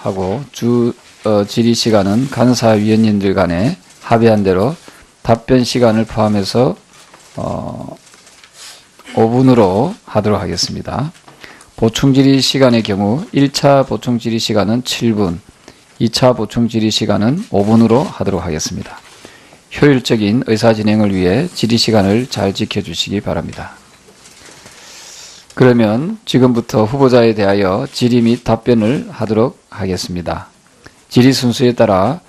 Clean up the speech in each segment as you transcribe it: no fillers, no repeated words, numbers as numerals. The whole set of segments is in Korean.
하고 질의 시간은 간사위원님들 간에 합의한 대로 답변 시간을 포함해서 5분으로 하도록 하겠습니다. 보충 질의 시간의 경우 1차 보충 질의 시간은 7분, 2차 보충 질의 시간은 5분으로 하도록 하겠습니다. 효율적인 의사 진행을 위해 질의 시간을 잘 지켜주시기 바랍니다. 그러면 지금부터 후보자에 대하여 질의 및 답변을 하도록 하겠습니다. 질의 순서에 따라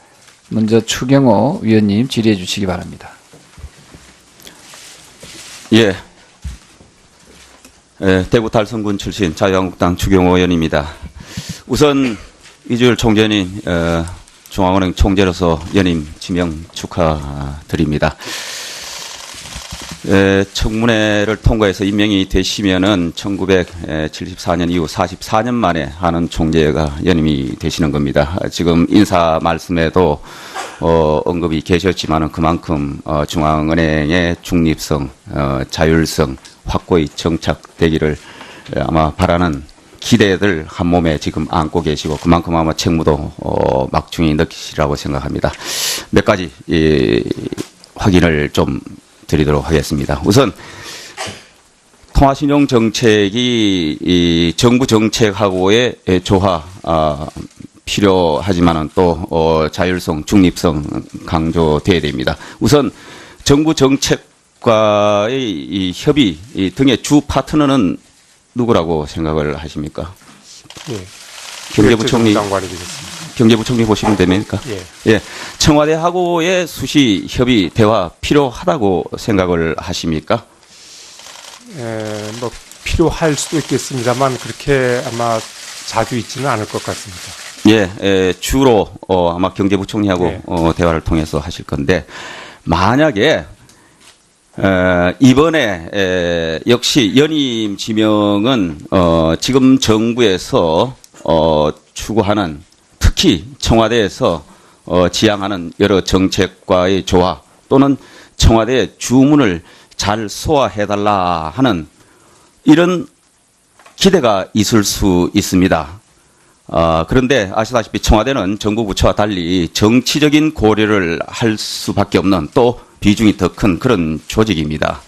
먼저 추경호 위원님 질의해 주시기 바랍니다. 예. 대구 달성군 출신 자유한국당 추경호 의원입니다. 우선 이주열 총재님 중앙은행 총재로서 연임 지명 축하드립니다. 청문회를 통과해서 임명이 되시면은 1974년 이후 44년 만에 하는 총재가 연임이 되시는 겁니다. 지금 인사 말씀에도 언급이 계셨지만은 그만큼 중앙은행의 중립성, 자율성 확고히 정착되기를 아마 바라는 기대들 한 몸에 지금 안고 계시고 그만큼 아마 책무도 막중히 느끼시라고 생각합니다. 몇 가지 확인을 좀 드리도록 하겠습니다. 우선 통화신용 정책이 이 정부 정책하고의 조화 필요하지만은 또 자율성, 중립성 강조돼야 됩니다. 우선 정부 정책과의 이 협의 등의 주 파트너는 누구라고 생각을 하십니까? 예. 경제부총리 장관이 되겠습니다. 경제부총리 보시면 됩니까? 예. 예. 청와대하고의 수시 협의 대화 필요하다고 생각을 하십니까? 뭐 필요할 수도 있겠습니다만 그렇게 아마 자주 있지는 않을 것 같습니다. 예, 주로 아마 경제부총리하고 예. 대화를 통해서 하실 건데 만약에 이번에 역시 연임 지명은 지금 정부에서 추구하는 특히 청와대에서 지향하는 여러 정책과의 조화 또는 청와대의 주문을 잘 소화해달라 하는 이런 기대가 있을 수 있습니다. 그런데 아시다시피 청와대는 정부 부처와 달리 정치적인 고려를 할 수밖에 없는 또 비중이 더 큰 그런 조직입니다.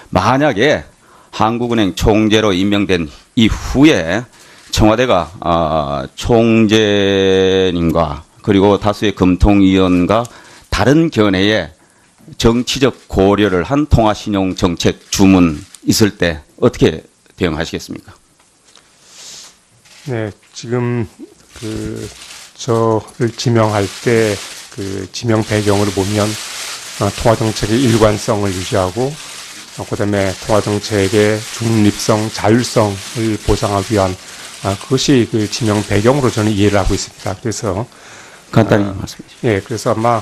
만약에 한국은행 총재로 임명된 이후에 청와대가 총재님과 그리고 다수의 금통위원과 다른 견해의 정치적 고려를 한 통화신용 정책 주문 있을 때 어떻게 대응하시겠습니까? 네, 지금 저를 지명할 때 그 지명 배경을 보면 통화정책의 일관성을 유지하고 그다음에 통화정책의 중립성, 자율성을 보장하기 위한 그것이 그 지명 배경으로 저는 이해를 하고 있습니다. 그래서 간단히 말씀해 주시죠. 예, 그래서 아마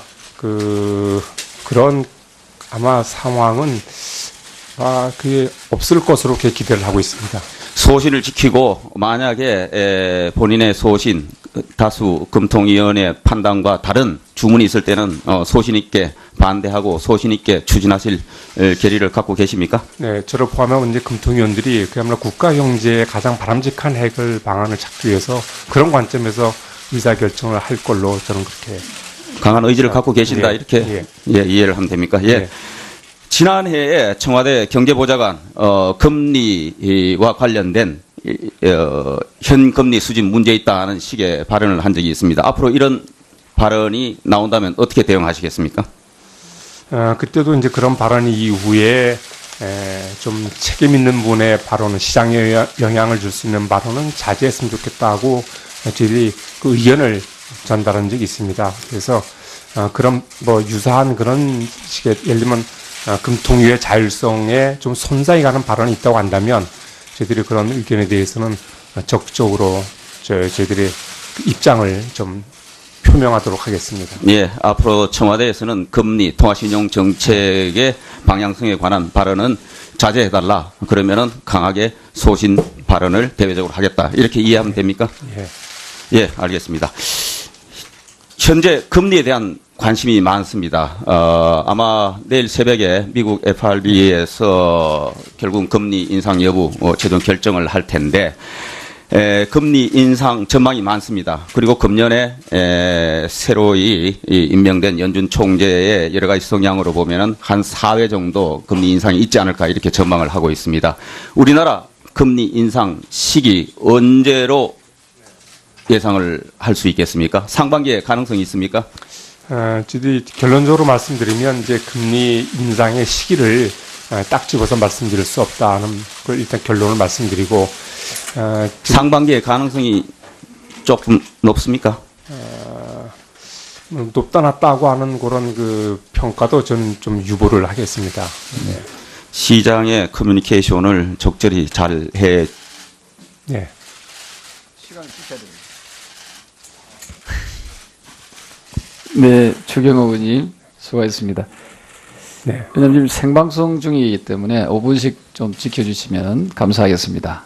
그런 아마 상황은 그게 없을 것으로 그렇게 기대를 하고 있습니다. 소신을 지키고 만약에 본인의 소신, 다수 금통위원회 판단과 다른 주문이 있을 때는 소신 있게 반대하고 소신 있게 추진하실 결의를 갖고 계십니까? 네, 저를 포함한 이제 금통위원들이 그야말로 국가 경제의 가장 바람직한 해결 방안을 찾기 위해서 그런 관점에서 의사 결정을 할 걸로 저는 그렇게 강한 의지를 갖고 계신다 예, 이렇게 이해를 하면 됩니까? 예. 예. 지난해에 청와대 경제보좌관 금리와 관련된 현 금리 수준 문제 있다는 식의 발언을 한 적이 있습니다. 앞으로 이런 발언이 나온다면 어떻게 대응하시겠습니까? 그때도 이제 그런 발언 이후에 좀 책임 있는 분의 발언은 시장에 영향을 줄 수 있는 발언은 자제했으면 좋겠다고 저희들이 그 의견을 전달한 적이 있습니다. 그래서 그런 뭐 유사한 그런 식의 예를 들면 금통위의 자율성에 좀 손상이 가는 발언이 있다고 한다면 저희들이 그런 의견에 대해서는 적극적으로 저희들의 입장을 좀 표명하도록 하겠습니다. 예, 앞으로 청와대에서는 금리, 통화신용 정책의 방향성에 관한 발언은 자제해달라. 그러면은 강하게 소신 발언을 대외적으로 하겠다. 이렇게 이해하면 됩니까? 예. 예, 알겠습니다. 현재 금리에 대한 관심이 많습니다. 아마 내일 새벽에 미국 FRB에서 결국 금리 인상 여부 최종 결정을 할 텐데 금리 인상 전망이 많습니다. 그리고 금년에 새로이 임명된 연준 총재의 여러 가지 성향으로 보면은 한 4회 정도 금리 인상이 있지 않을까 이렇게 전망을 하고 있습니다. 우리나라 금리 인상 시기 언제로 예상을 할 수 있겠습니까? 상반기에 가능성이 있습니까? 저희 결론적으로 말씀드리면 이제 금리 인상의 시기를 딱 집어서 말씀드릴 수 없다는 걸 일단 결론을 말씀드리고 상반기에 가능성이 조금 높습니까? 높다 낮다고 하는 그런 그 평가도 저는 좀 유보를 하겠습니다. 네. 시장의 커뮤니케이션을 적절히 잘 해. 네. 시간을 지켜야 됩니다. 네, 추경호 의원님 수고하셨습니다. 네. 왜냐하면 지금 생방송 중이기 때문에 5분씩 좀 지켜주시면 감사하겠습니다.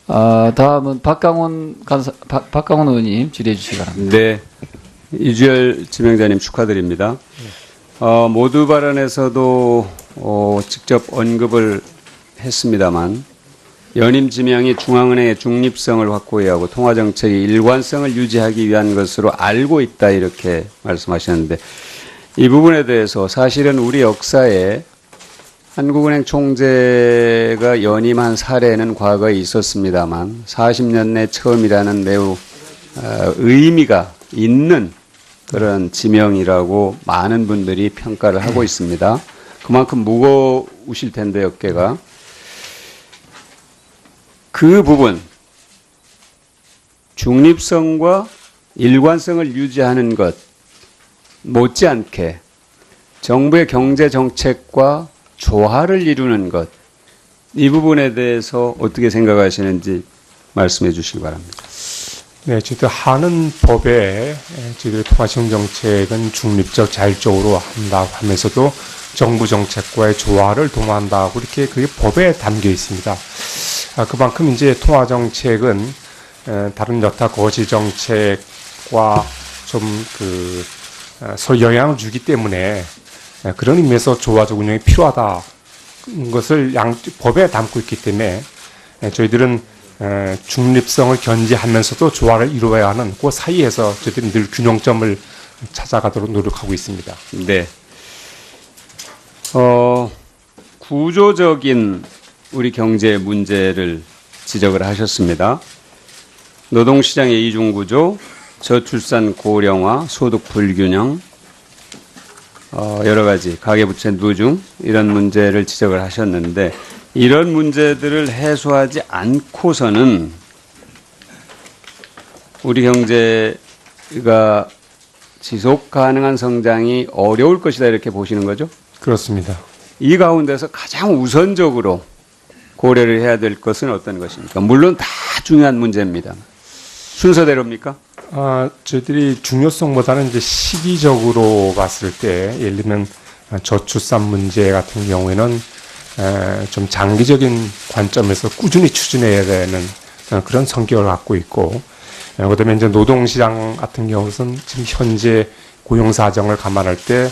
다음은 박강원 의원님 질의해 주시기 바랍니다. 네. 이주열 지명자님 축하드립니다. 모두 발언에서도 직접 언급을 했습니다만 연임 지명이 중앙은행의 중립성을 확고히 하고 통화정책의 일관성을 유지하기 위한 것으로 알고 있다 이렇게 말씀하셨는데 이 부분에 대해서 사실은 우리 역사에 한국은행 총재가 연임한 사례는 과거에 있었습니다만 40년 내 처음이라는 매우 의미가 있는 그런 지명이라고 많은 분들이 평가를 하고 있습니다. 그만큼 무거우실 텐데 어깨가. 그 부분, 중립성과 일관성을 유지하는 것 못지않게 정부의 경제 정책과 조화를 이루는 것, 이 부분에 대해서 어떻게 생각하시는지 말씀해 주시기 바랍니다. 네, 저희들 하는 법에 저희들 통화시장 정책은 중립적 자율적으로 한다고 하면서도 정부 정책과의 조화를 도모한다고 이렇게 그게 법에 담겨 있습니다. 그만큼 이제 통화 정책은 다른 여타 거시 정책과 좀 서로 영향을 주기 때문에 그런 의미에서 조화적 운영이 필요하다 것을 법에 담고 있기 때문에 저희들은 중립성을 견지하면서도 조화를 이루어야 하는 그 사이에서 저희들은 늘 균형점을 찾아가도록 노력하고 있습니다. 네. 구조적인 우리 경제 문제를 지적을 하셨습니다. 노동시장의 이중구조, 저출산 고령화, 소득 불균형, 여러 가지 가계부채 누중 이런 문제를 지적을 하셨는데 이런 문제들을 해소하지 않고서는 우리 경제가 지속 가능한 성장이 어려울 것이다 이렇게 보시는 거죠? 그렇습니다. 이 가운데서 가장 우선적으로 고려를 해야 될 것은 어떤 것입니까? 물론 다 중요한 문제입니다. 순서대로입니까? 저희들이 중요성보다는 이제 시기적으로 봤을 때, 예를 들면 저출산 문제 같은 경우에는 좀 장기적인 관점에서 꾸준히 추진해야 되는 그런 성격을 갖고 있고, 그다음에 이제 노동시장 같은 경우는 지금 현재 고용 사정을 감안할 때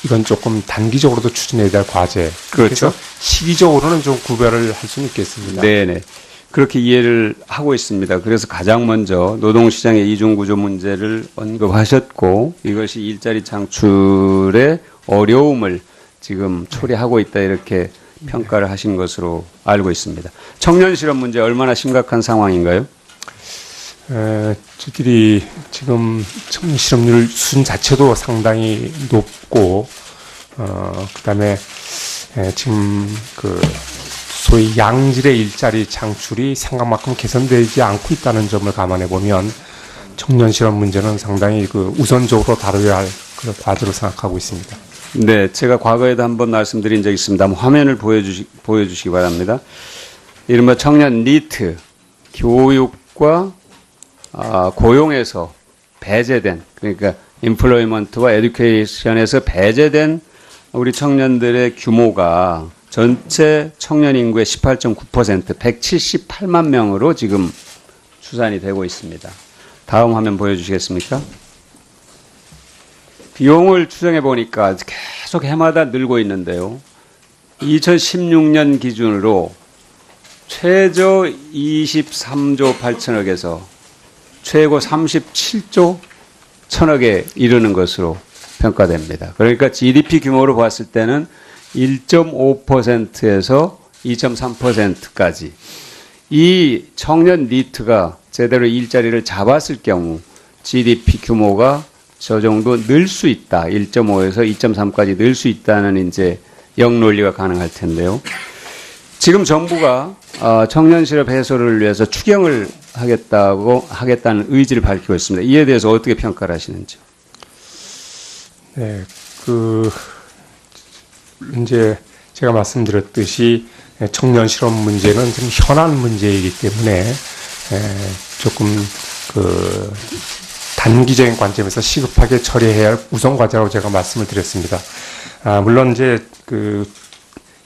이건 조금 단기적으로도 추진해야 될 과제. 그렇죠. 시기적으로는 좀 구별을 할 수는 있겠습니다. 네네. 그렇게 이해를 하고 있습니다. 그래서 가장 먼저 노동시장의 이중구조 문제를 언급하셨고 이것이 일자리 창출의 어려움을 지금 초래하고 있다 이렇게 평가를 하신 것으로 알고 있습니다. 청년 실업 문제 얼마나 심각한 상황인가요? 저희들이 지금 청년 실업률 수준 자체도 상당히 높고, 그다음에 지금 소위 양질의 일자리 창출이 생각만큼 개선되지 않고 있다는 점을 감안해 보면 청년 실업 문제는 상당히 우선적으로 다뤄야 할 그런 과제로 생각하고 있습니다. 네, 제가 과거에도 한번 말씀드린 적이 있습니다. 한번 화면을 보여주시기 바랍니다. 이른바 청년 니트, 교육과 고용에서 배제된, 그러니까 인플로이먼트와 에듀케이션에서 배제된 우리 청년들의 규모가 전체 청년 인구의 18.9%, 178만 명으로 지금 추산이 되고 있습니다. 다음 화면 보여주시겠습니까? 비용을 추정해 보니까 계속 해마다 늘고 있는데요. 2016년 기준으로 최저 23조 8천억에서 최고 37조 1천억에 이르는 것으로 평가됩니다. 그러니까 GDP 규모로 봤을 때는 1.5%에서 2.3%까지 이 청년 니트가 제대로 일자리를 잡았을 경우 GDP 규모가 저 정도 늘 수 있다. 1.5에서 2.3까지 늘 수 있다는 이제 역논리가 가능할 텐데요. 지금 정부가 청년 실업 해소를 위해서 추경을 하겠다는 의지를 밝히고 있습니다. 이에 대해서 어떻게 평가를 하시는지요? 네, 이제 제가 말씀드렸듯이 청년 실업 문제는 좀 현안 문제이기 때문에 조금 단기적인 관점에서 시급하게 처리해야 할 우선 과제라고 제가 말씀을 드렸습니다. 물론 이제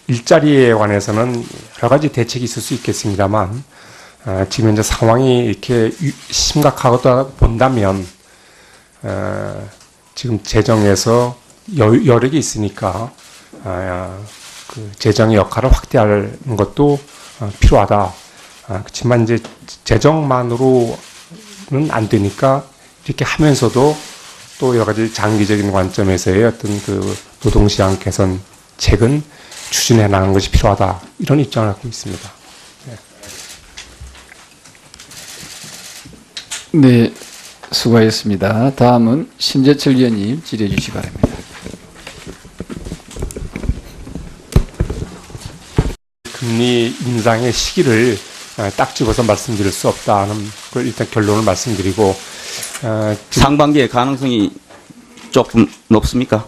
일자리에 관해서는 여러 가지 대책이 있을 수 있겠습니다만, 지금 현재 상황이 이렇게 심각하다 본다면, 지금 재정에서 여력이 있으니까, 재정의 역할을 확대하는 것도 필요하다. 그렇지만 이제 재정만으로는 안 되니까 이렇게 하면서도 또 여러 가지 장기적인 관점에서의 어떤 노동시장 개선책은 추진해 나가는 것이 필요하다. 이런 입장을 갖고 있습니다. 네, 수고하셨습니다. 다음은 심재철 위원님 질의해 주시기 바랍니다. 금리 인상의 시기를 딱 집어서 말씀드릴 수 없다는 걸 일단 결론을 말씀드리고, 상반기의 가능성이 조금 높습니까?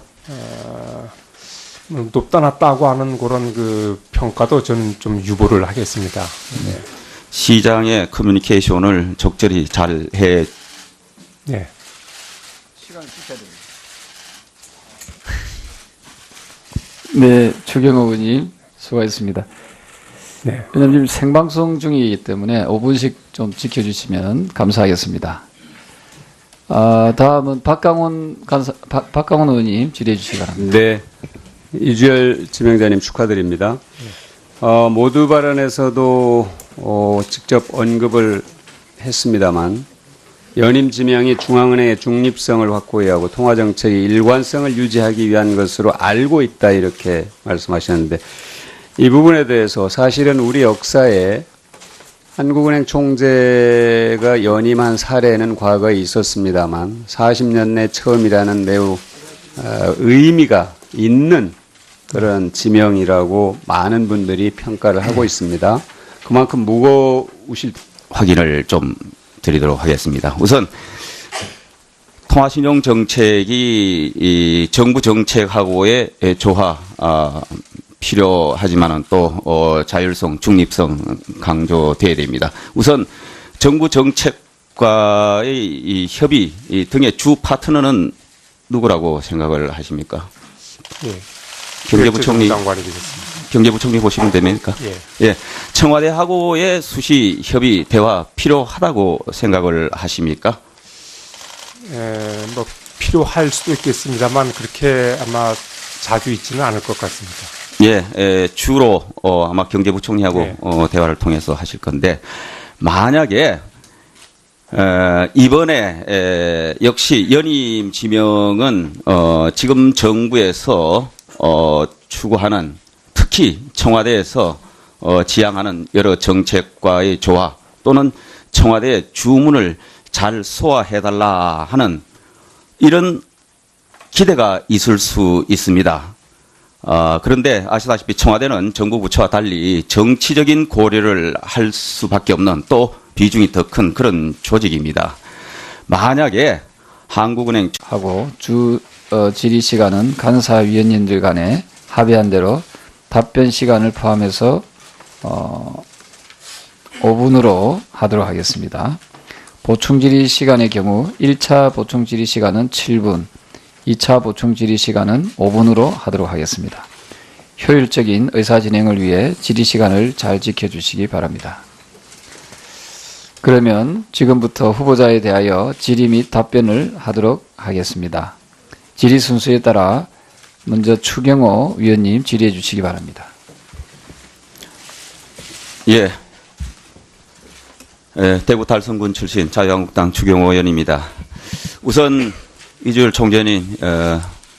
높다 낮다고 하는 그런 평가도 저는 좀 유보를 하겠습니다. 네. 시장의 커뮤니케이션을 적절히 잘 해. 네. 네, 추경호 의원님 수고하셨습니다. 네. 왜냐하면 지금 생방송 중이기 때문에 5분씩 좀 지켜주시면 감사하겠습니다. 다음은 박강원 의원님 질의해 주시기 바랍니다. 네. 이주열 지명자님 축하드립니다. 모두 발언에서도 직접 언급을 했습니다만 연임 지명이 중앙은행의 중립성을 확고히 하고 통화정책의 일관성을 유지하기 위한 것으로 알고 있다 이렇게 말씀하셨는데 이 부분에 대해서 사실은 우리 역사에 한국은행 총재가 연임한 사례는 과거에 있었습니다만 40년 내 처음이라는 매우 의미가 있는 그런 지명이라고 많은 분들이 평가를 하고 있습니다. 그만큼 무거우실 확인을 좀 드리도록 하겠습니다. 우선 통화신용 정책이 이 정부 정책하고의 조화 필요하지만은 또 자율성, 중립성 강조돼야 됩니다. 우선 정부 정책과의 이 협의 등의 주 파트너는 누구라고 생각을 하십니까? 예. 경제부총리 장관이 되겠습니다. 경제부총리 보시면 됩니까? 예. 예. 청와대하고의 수시 협의 대화 필요하다고 생각을 하십니까? 뭐 필요할 수도 있겠습니다만 그렇게 아마 자주 있지는 않을 것 같습니다. 예, 주로 아마 경제부총리하고 네. 대화를 통해서 하실 건데 만약에 이번에 역시 연임 지명은 지금 정부에서 추구하는 특히 청와대에서 지향하는 여러 정책과의 조화 또는 청와대의 주문을 잘 소화해달라 하는 이런 기대가 있을 수 있습니다. 그런데 아시다시피 청와대는 정부 부처와 달리 정치적인 고려를 할 수밖에 없는 또 비중이 더 큰 그런 조직입니다. 만약에 한국은행 하고 질의 시간은 간사위원님들 간에 합의한 대로 답변 시간을 포함해서 5분으로 하도록 하겠습니다. 보충질의 시간의 경우 1차 보충질의 시간은 7분, 2차 보충질의 시간은 5분으로 하도록 하겠습니다. 효율적인 의사진행을 위해 질의 시간을 잘 지켜주시기 바랍니다. 그러면 지금부터 후보자에 대하여 질의 및 답변을 하도록 하겠습니다. 질의 순서에 따라 먼저 추경호 위원님 질의해 주시기 바랍니다. 예, 대구 달성군 출신 자유한국당 추경호 의원입니다. 우선 이주열 총재님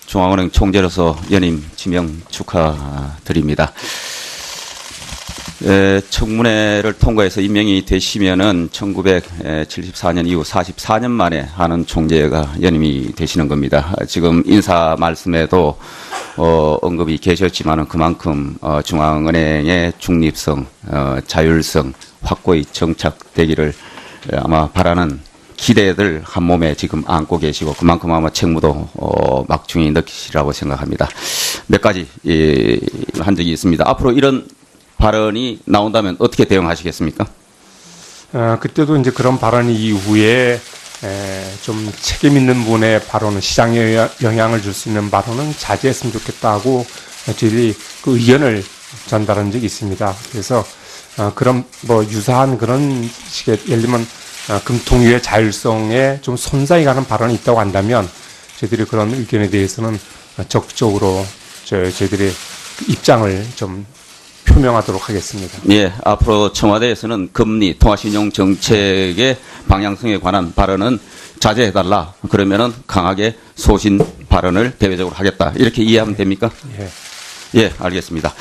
중앙은행 총재로서 연임 지명 축하드립니다. 청문회를 통과해서 임명이 되시면은 1974년 이후 44년 만에 하는 총재가 연임이 되시는 겁니다. 지금 인사 말씀에도 언급이 계셨지만은 그만큼 중앙은행의 중립성, 자율성 확고히 정착되기를 아마 바라는 기대들 한 몸에 지금 안고 계시고 그만큼 아마 책무도 막중히 느끼시라고 생각합니다. 몇 가지 한 적이 있습니다. 앞으로 이런 발언이 나온다면 어떻게 대응하시겠습니까? 그때도 이제 그런 발언 이후에 좀 책임 있는 분의 발언은 시장에 영향을 줄 수 있는 발언은 자제했으면 좋겠다고 저희들이 그 의견을 전달한 적이 있습니다. 그래서 그런 뭐 유사한 그런 식의 예를 들면 금통위의 자율성에 좀 손상이 가는 발언이 있다고 한다면 저희들이 그런 의견에 대해서는 적극적으로 저희들의 입장을 좀 표명하도록 하겠습니다. 예, 앞으로 청와대에서는 금리, 통화신용 정책의 방향성에 관한 발언은 자제해달라. 그러면은 강하게 소신 발언을 대외적으로 하겠다. 이렇게 이해하면 됩니까? 예. 예, 알겠습니다.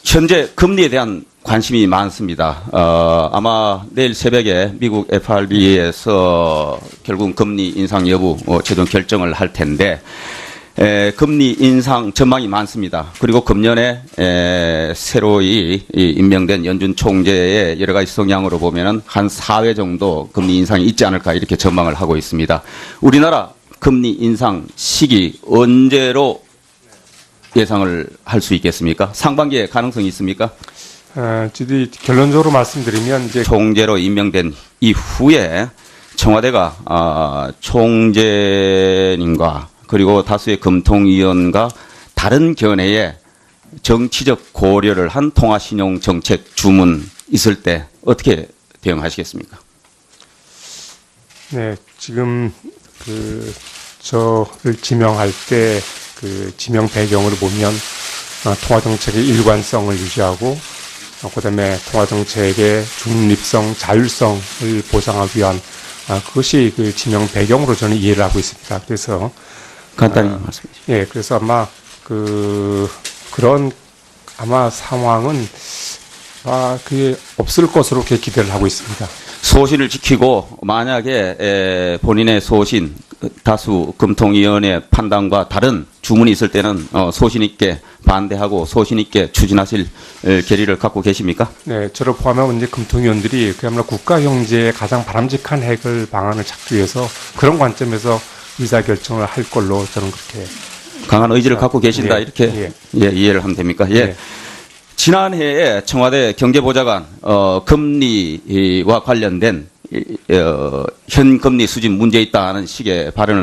현재 금리에 대한 관심이 많습니다. 아마 내일 새벽에 미국 FRB에서 결국 금리 인상 여부 최종 결정을 할 텐데, 금리 인상 전망이 많습니다. 그리고 금년에 새로이 임명된 연준 총재의 여러 가지 성향으로 보면은 한 4회 정도 금리 인상이 있지 않을까 이렇게 전망을 하고 있습니다. 우리나라 금리 인상 시기 언제로 예상을 할 수 있겠습니까? 상반기에 가능성이 있습니까? 저희들이 결론적으로 말씀드리면 이제 총재로 임명된 이후에 청와대가 총재님과 그리고 다수의 금통위원과 다른 견해의 정치적 고려를 한 통화신용 정책 주문 있을 때 어떻게 대응하시겠습니까? 네, 지금 저를 지명할 때 그 지명 배경을 보면 통화정책의 일관성을 유지하고 그다음에 통화정책의 중립성, 자율성을 보장하기 위한 그것이 그 지명 배경으로 저는 이해를 하고 있습니다. 그래서 간단히 말씀해 주시죠. 예, 그래서 아마 그런 아마 상황은 그게 없을 것으로 그렇게 기대를 하고 있습니다. 소신을 지키고 만약에 본인의 소신, 다수 금통위원회 판단과 다른 주문이 있을 때는 소신 있게 반대하고 소신 있게 추진하실 결의를 갖고 계십니까? 네, 저를 포함한 이제 금통위원들이 그야말로 국가 경제의 가장 바람직한 해결 방안을 찾기 위해서 그런 관점에서 의사 결정을 할 걸로 저는 그렇게 강한 의지를 갖고 계신다 예, 이렇게 이해를 하면 됩니까? 예. 예. 지난해에 청와대 경제보좌관 금리와 관련된 현 금리 수준 문제 있다는 식의 발언을